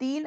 3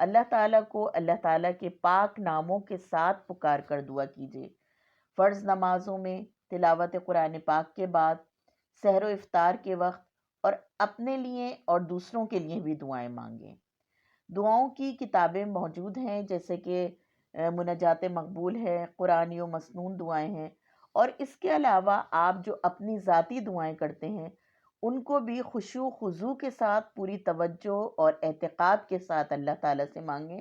اللہ تعالیٰ کو اللہ تعالیٰ کے پاک ناموں کے ساتھ پکار کر دعا کیجیے۔ فرض نمازوں میں تلاوت قرآن پاک کے بعد، سحر و افطار کے وقت، اور اپنے لیے اور دوسروں کے لیے بھی دعائیں مانگیں۔ دعاؤں کی کتابیں موجود ہیں، جیسے کہ مناجات مقبول ہے، قرآنی و مسنون دعائیں ہیں، اور اس کے علاوہ آپ جو اپنی ذاتی دعائیں کرتے ہیں ان کو بھی خشوع و خضوع کے ساتھ، پوری توجہ اور اعتقاد کے ساتھ اللہ تعالیٰ سے مانگیں،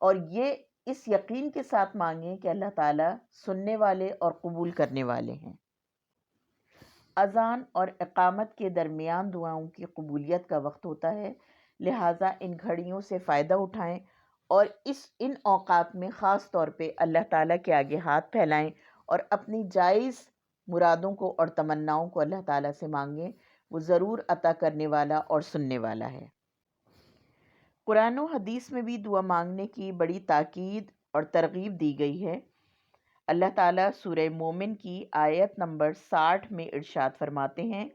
اور یہ اس یقین کے ساتھ مانگیں کہ اللہ تعالیٰ سننے والے اور قبول کرنے والے ہیں۔ اذان اور اقامت کے درمیان دعاؤں کی قبولیت کا وقت ہوتا ہے، لہٰذا ان گھڑیوں سے فائدہ اٹھائیں اور ان اوقات میں خاص طور پہ اللہ تعالیٰ کے آگے ہاتھ پھیلائیں اور اپنی جائز مرادوں کو اور تمناؤں کو اللہ تعالیٰ سے مانگیں۔ وہ ضرور عطا کرنے والا اور سننے والا ہے۔ قرآن و حدیث میں بھی دعا مانگنے کی بڑی تاکید اور ترغیب دی گئی ہے۔ اللہ تعالیٰ سورہ مومن کی آیت نمبر 60 میں ارشاد فرماتے ہیں،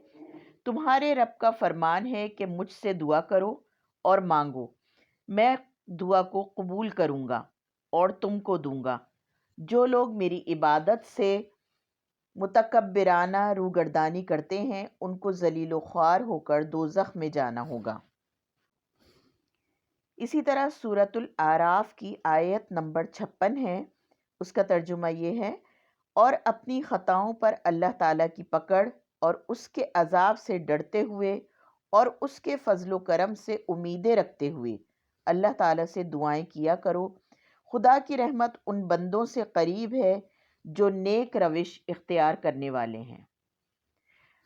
تمہارے رب کا فرمان ہے کہ مجھ سے دعا کرو اور مانگو، میں دعا کو قبول کروں گا اور تم کو دوں گا۔ جو لوگ میری عبادت سے متکبرانہ روگردانی کرتے ہیں ان کو ذلیل و خوار ہو کر دوزخ میں جانا ہوگا۔ اسی طرح سورۃ الاعراف کی آیت نمبر 56 ہے، اس کا ترجمہ یہ ہے، اور اپنی خطاؤں پر اللہ تعالیٰ کی پکڑ اور اس کے عذاب سے ڈرتے ہوئے اور اس کے فضل و کرم سے امیدیں رکھتے ہوئے اللہ تعالیٰ سے دعائیں کیا کرو۔ خدا کی رحمت ان بندوں سے قریب ہے جو نیک روش اختیار کرنے والے ہیں۔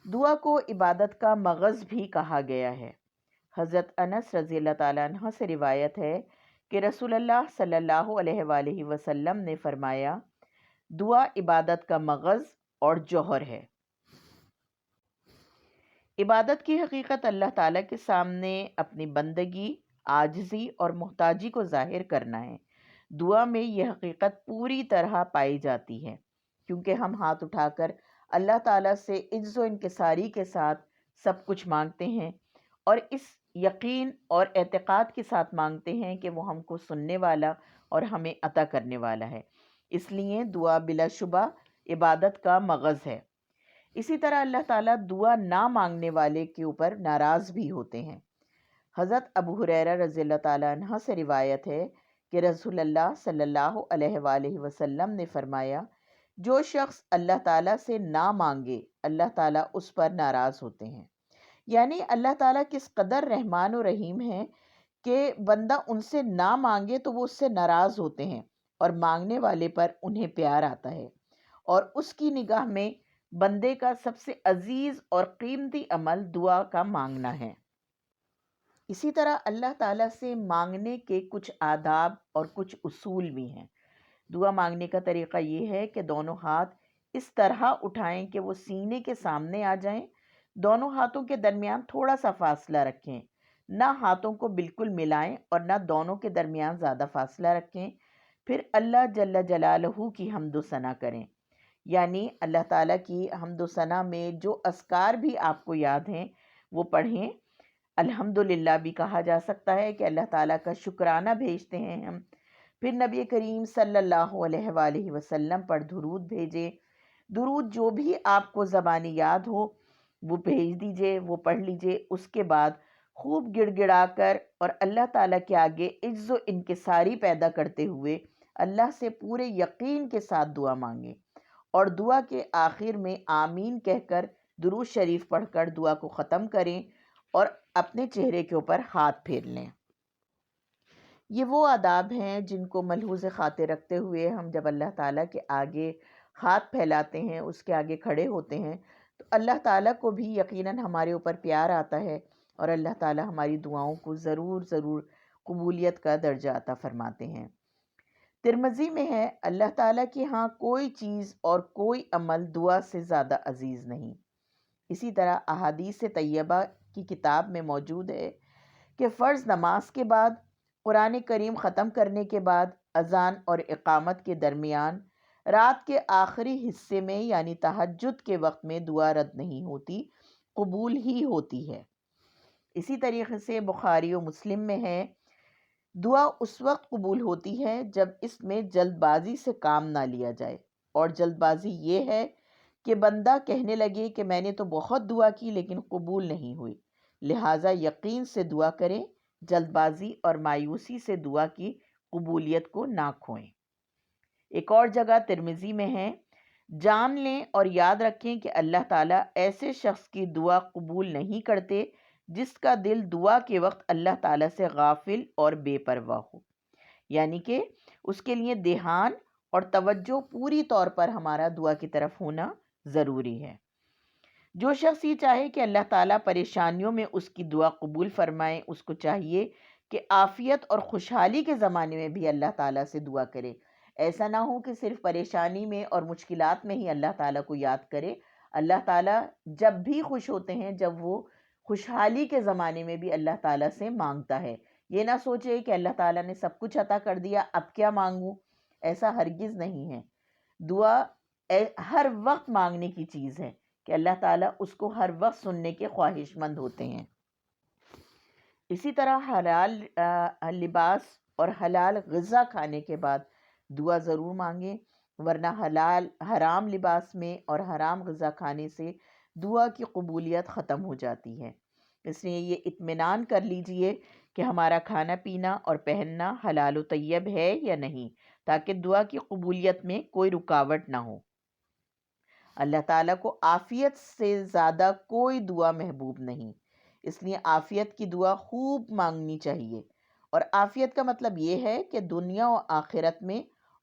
دعا کو عبادت کا مغز بھی کہا گیا ہے۔ حضرت انس رضی اللہ تعالیٰ عنہ سے روایت ہے کہ رسول اللہ صلی اللہ علیہ وآلہ وسلم نے فرمایا، دعا عبادت کا مغز اور جوہر ہے۔ عبادت کی حقیقت اللہ تعالیٰ کے سامنے اپنی بندگی، عاجزی اور محتاجی کو ظاہر کرنا ہے۔ دعا میں یہ حقیقت پوری طرح پائی جاتی ہے، کیونکہ ہم ہاتھ اٹھا کر اللہ تعالیٰ سے عجز و انکساری کے ساتھ سب کچھ مانگتے ہیں، اور اس یقین اور اعتقاد کے ساتھ مانگتے ہیں کہ وہ ہم کو سننے والا اور ہمیں عطا کرنے والا ہے۔ اس لیے دعا بلا شبہ عبادت کا مغز ہے۔ اسی طرح اللہ تعالیٰ دعا نہ مانگنے والے کے اوپر ناراض بھی ہوتے ہیں۔ حضرت ابو ہریرہ رضی اللہ تعالیٰ عنہ سے روایت ہے کہ رسول اللہ صلی اللہ علیہ وآلہ وسلم نے فرمایا، جو شخص اللہ تعالیٰ سے نہ مانگے اللہ تعالیٰ اس پر ناراض ہوتے ہیں۔ یعنی اللہ تعالیٰ کس قدر رحمان و رحیم ہے کہ بندہ ان سے نہ مانگے تو وہ اس سے ناراض ہوتے ہیں، اور مانگنے والے پر انہیں پیار آتا ہے، اور اس کی نگاہ میں بندے کا سب سے عزیز اور قیمتی عمل دعا کا مانگنا ہے۔ اسی طرح اللہ تعالیٰ سے مانگنے کے کچھ آداب اور کچھ اصول بھی ہیں۔ دعا مانگنے کا طریقہ یہ ہے کہ دونوں ہاتھ اس طرح اٹھائیں کہ وہ سینے کے سامنے آ جائیں، دونوں ہاتھوں کے درمیان تھوڑا سا فاصلہ رکھیں، نہ ہاتھوں کو بالکل ملائیں اور نہ دونوں کے درمیان زیادہ فاصلہ رکھیں۔ پھر اللہ جل جلالہ کی حمد و ثنا کریں، یعنی اللہ تعالیٰ کی حمد و ثنا میں جو اذکار بھی آپ کو یاد ہیں وہ پڑھیں۔ الحمدللہ بھی کہا جا سکتا ہے کہ اللہ تعالیٰ کا شکرانہ بھیجتے ہیں ہم۔ پھر نبی کریم صلی اللہ علیہ وآلہ وسلم پر درود بھیجیں۔ درود جو بھی آپ کو زبانی یاد ہو وہ بھیج دیجئے، وہ پڑھ لیجئے۔ اس کے بعد خوب گڑ گڑا کر اور اللہ تعالیٰ کے آگے عجز و انکساری پیدا کرتے ہوئے اللہ سے پورے یقین کے ساتھ دعا مانگیں، اور دعا کے آخر میں آمین کہہ کر درود شریف پڑھ کر دعا کو ختم کریں اور اپنے چہرے کے اوپر ہاتھ پھیر لیں۔ یہ وہ آداب ہیں جن کو ملحوظ خاطر رکھتے ہوئے ہم جب اللہ تعالیٰ کے آگے ہاتھ پھیلاتے ہیں، اس کے آگے کھڑے ہوتے ہیں، تو اللہ تعالیٰ کو بھی یقیناً ہمارے اوپر پیار آتا ہے، اور اللہ تعالیٰ ہماری دعاؤں کو ضرور ضرور قبولیت کا درجہ عطا فرماتے ہیں۔ ترمذی میں ہے، اللہ تعالیٰ کے ہاں کوئی چیز اور کوئی عمل دعا سے زیادہ عزیز نہیں۔ اسی طرح احادیث طیبہ کی کتاب میں موجود ہے کہ فرض نماز کے بعد، قرآن کریم ختم کرنے کے بعد، اذان اور اقامت کے درمیان، رات کے آخری حصے میں یعنی تہجد کے وقت میں دعا رد نہیں ہوتی، قبول ہی ہوتی ہے۔ اسی طریقے سے بخاری و مسلم میں ہے دعا اس وقت قبول ہوتی ہے جب اس میں جلد بازی سے کام نہ لیا جائے، اور جلد بازی یہ ہے کہ بندہ کہنے لگے کہ میں نے تو بہت دعا کی لیکن قبول نہیں ہوئی، لہٰذا یقین سے دعا کریں، جلد بازی اور مایوسی سے دعا کی قبولیت کو نہ کھوئیں۔ ایک اور جگہ ترمذی میں ہے، جان لیں اور یاد رکھیں کہ اللہ تعالیٰ ایسے شخص کی دعا قبول نہیں کرتے جس کا دل دعا کے وقت اللہ تعالیٰ سے غافل اور بے پرواہ ہو، یعنی کہ اس کے لیے دھیان اور توجہ پوری طور پر ہمارا دعا کی طرف ہونا ضروری ہے۔ جو شخص یہ چاہے کہ اللہ تعالیٰ پریشانیوں میں اس کی دعا قبول فرمائے، اس کو چاہیے کہ عافیت اور خوشحالی کے زمانے میں بھی اللہ تعالیٰ سے دعا کرے۔ ایسا نہ ہو کہ صرف پریشانی میں اور مشکلات میں ہی اللہ تعالیٰ کو یاد کرے۔ اللہ تعالیٰ جب بھی خوش ہوتے ہیں، جب وہ خوشحالی کے زمانے میں بھی اللہ تعالیٰ سے مانگتا ہے۔ یہ نہ سوچے کہ اللہ تعالیٰ نے سب کچھ عطا کر دیا، اب کیا مانگوں، ایسا ہرگز نہیں ہے۔ دعا ہر وقت مانگنے کی چیز ہے کہ اللہ تعالیٰ اس کو ہر وقت سننے کے خواہش مند ہوتے ہیں۔ اسی طرح حلال لباس اور حلال غذا کھانے کے بعد دعا ضرور مانگیں، ورنہ حرام لباس میں اور حرام غذا کھانے سے دعا کی قبولیت ختم ہو جاتی ہے۔ اس لیے یہ اطمینان کر لیجئے کہ ہمارا کھانا پینا اور پہننا حلال و طیب ہے یا نہیں، تاکہ دعا کی قبولیت میں کوئی رکاوٹ نہ ہو۔ اللہ تعالیٰ کو عافیت سے زیادہ کوئی دعا محبوب نہیں، اس لیے عافیت کی دعا خوب مانگنی چاہیے۔ اور عافیت کا مطلب یہ ہے کہ دنیا و آخرت میں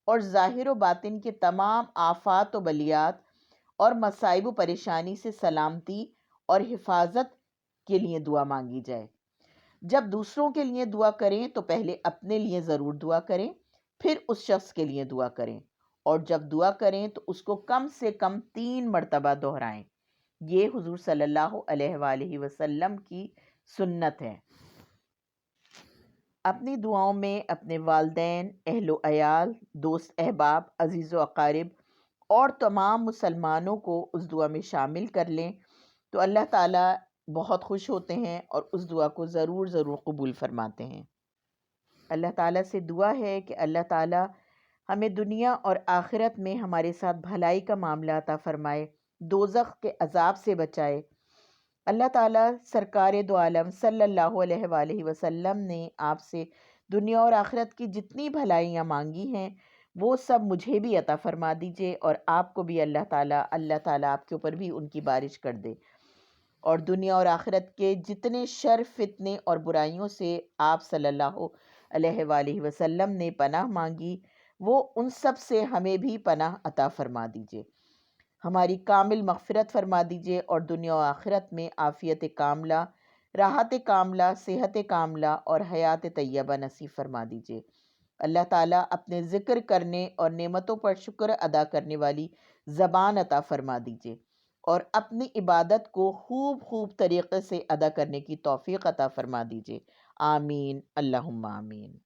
اور ظاہر و باطن کے تمام آفات و بلیات اور مصائب و پریشانی سے سلامتی اور حفاظت کے لیے دعا مانگی جائے۔ جب دوسروں کے لیے دعا کریں تو پہلے اپنے لیے ضرور دعا کریں، پھر اس شخص کے لیے دعا کریں، اور جب دعا کریں تو اس کو کم سے کم 3 مرتبہ دہرائیں۔ یہ حضور صلی اللہ علیہ وآلہ وسلم کی سنت ہے۔ اپنی دعاؤں میں اپنے والدین، اہل و عیال، دوست احباب، عزیز و اقارب اور تمام مسلمانوں کو اس دعا میں شامل کر لیں تو اللہ تعالیٰ بہت خوش ہوتے ہیں اور اس دعا کو ضرور قبول فرماتے ہیں۔ اللہ تعالیٰ سے دعا ہے کہ اللہ تعالیٰ ہمیں دنیا اور آخرت میں ہمارے ساتھ بھلائی کا معاملہ عطا فرمائے، دوزخ کے عذاب سے بچائے۔ اللہ تعالیٰ سرکار دو عالم صلی اللہ علیہ وآلہ وسلم نے آپ سے دنیا اور آخرت کی جتنی بھلائیاں مانگی ہیں وہ سب مجھے بھی عطا فرما دیجئے، اور آپ کو بھی اللہ تعالیٰ آپ کے اوپر بھی ان کی بارش کر دے، اور دنیا اور آخرت کے جتنے شر، فتنے اور برائیوں سے آپ صلی اللہ علیہ وآلہ وسلم نے پناہ مانگی، وہ ان سب سے ہمیں بھی پناہ عطا فرما دیجئے۔ ہماری کامل مغفرت فرما دیجئے اور دنیا و آخرت میں عافیت کاملہ، راحت کاملہ، صحت کاملہ اور حیات طیبہ نصیب فرما دیجئے۔ اللہ تعالیٰ اپنے ذکر کرنے اور نعمتوں پر شکر ادا کرنے والی زبان عطا فرما دیجئے، اور اپنی عبادت کو خوب طریقے سے ادا کرنے کی توفیق عطا فرما دیجئے۔ آمین، اللہم آمین۔